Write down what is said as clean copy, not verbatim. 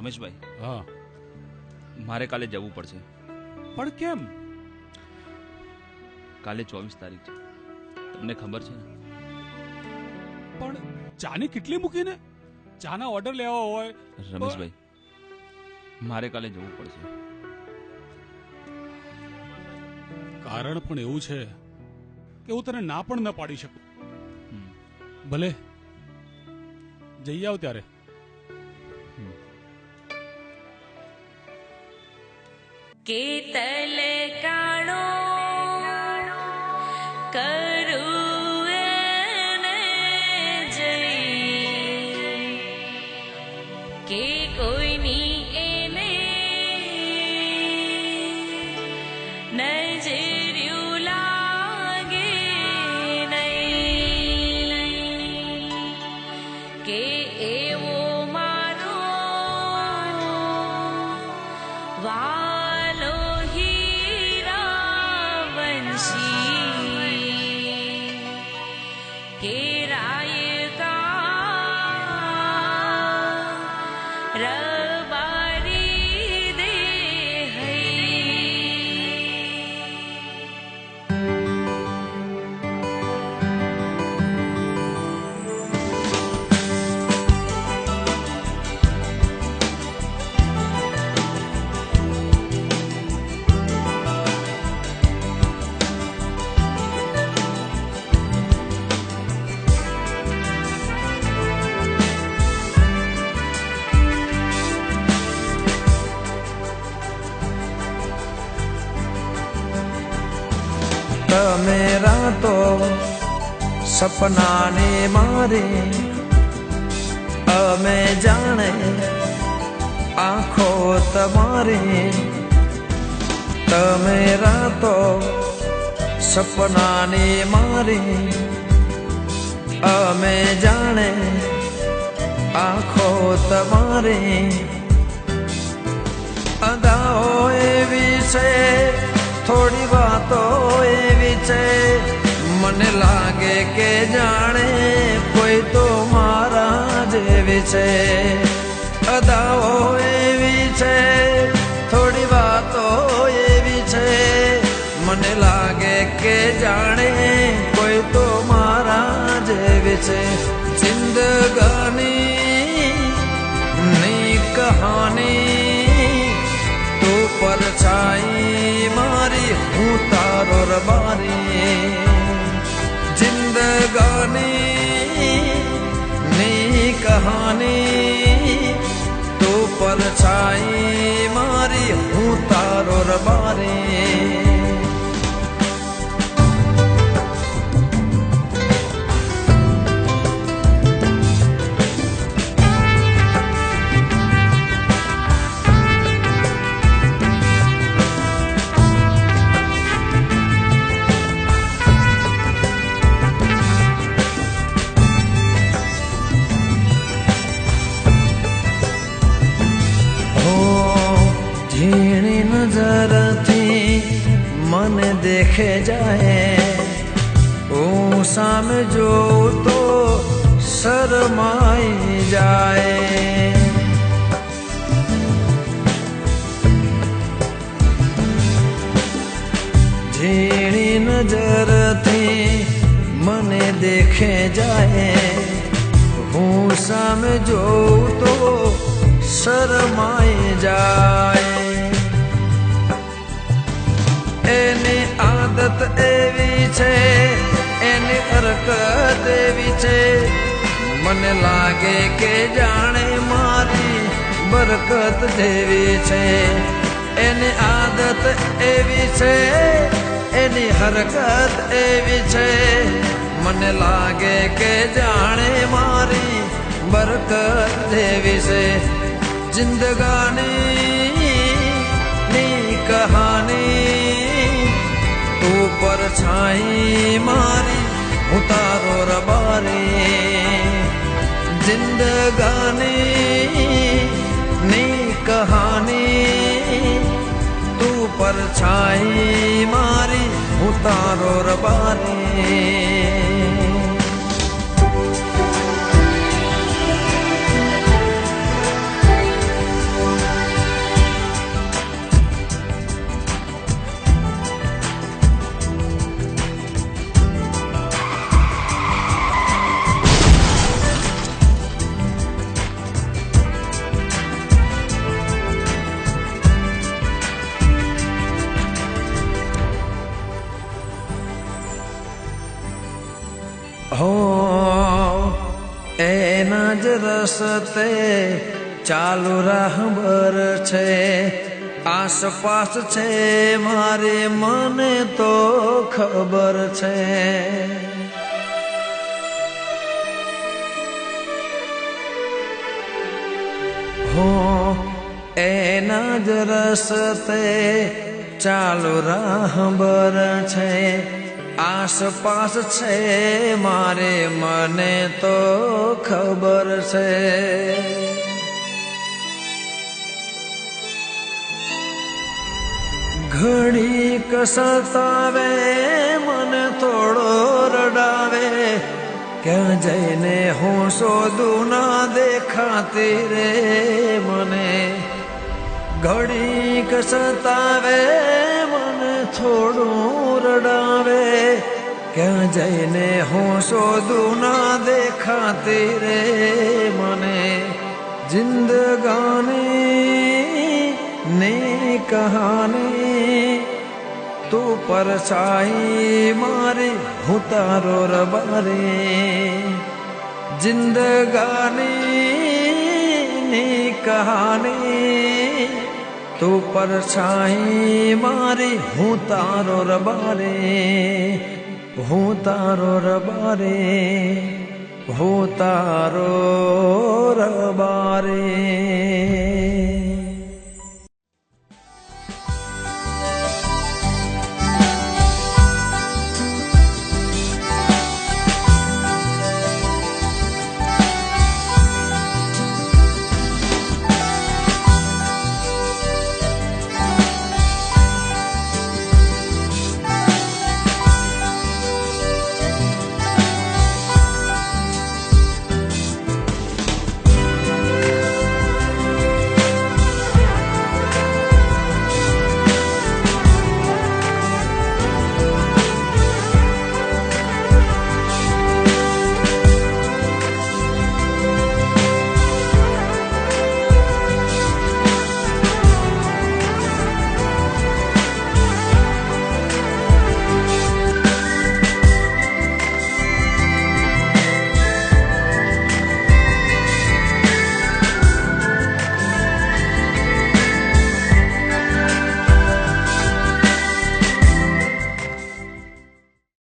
રમેશભાઈ, હા, મારે કાલે જવું પડશે. પણ કેમ? કાલે 24 તારીખ છે, તમને ખબર છે ને? પણ ચાની કેટલી મૂકીને? ચાના ઓર્ડર લેવા હોય. રમેશભાઈ, મારે કાલે જવું પડશે. કારણ પણ એવું છે કે હું તને ના પણ ન પાડી શકું. ભલે જઈ આવ ત્યારે. કેતલ કાણો કરું એને જઈ કે કોઈની એને નજર્યું લાગે નહીં કે એવો મારો વાલો કે રાયકા રબારી દે તમે રાતો સપનાને મારે અમે જાણે આંખો તમારી. તમે રાતો સપનાને મારી અમે જાણે આંખો તમારી. અદાઓ એવી છે, થોડી વાતો એવી છે, મને લાગે કે જાણે કોઈ તો મારા જેવી છે. અદાઓ એવી છે, થોડી વાતો એવી છે, મને લાગે કે જાણે કોઈ તો મારા જેવી છે. જિંદગાની ની કહાની તું પરછાઈ મારી, હું તારો રબારી. જિંદગાની ની કહાની તું પરછાઈ મારી, હું તારો રબારી. ઝીણી નજરથી મને દેખે જાય, હું સામે જોઉં તો શરમાઈ જાય. ઝીણી નજરથી મને દેખે જાય, હું સામે જોઉં તો શરમાઈ જાય. એની આદત એવી છે, એની હરકત એવી છે, મને લાગે કે જાણે મારી બરકત જેવી છે. એની આદત એવી છે, એની હરકત એવી છે, મને લાગે કે જાણે મારી બરકત જેવી છે. જિંદગાની ની કહાની તું પરછાઈ મારી, હું તારો રબારી. જિંદગાની ની કહાની તું પરછાઈ મારી, હું તારો રબારી. હો એના જ રસ્તે ચાલુ રાહબર છે, આસપાસ છે મારે મને તો ખબર છે. હો એના જ રસ્તે ચાલુ રાહબર છે, આસપાસ છે મારે મને તો ખબર છે. ઘડીક સતાવે મને થોડો રડાવે, ક્યાં જઈને હું શોધું ના દેખાતી રે મને. ઘડીક સતાવે મને થોડું રડાવે, ક્યાં જઈને હું શોધું ના દેખાતી રે મને. જિંદગાની ની કહાની તું પરછાઈ મારી હું તારો રબારી. જિંદગાની કહાની તું પરછાઈ મારી હું તારો રબારી, હું તારો રબારી, હું તારો રબારી.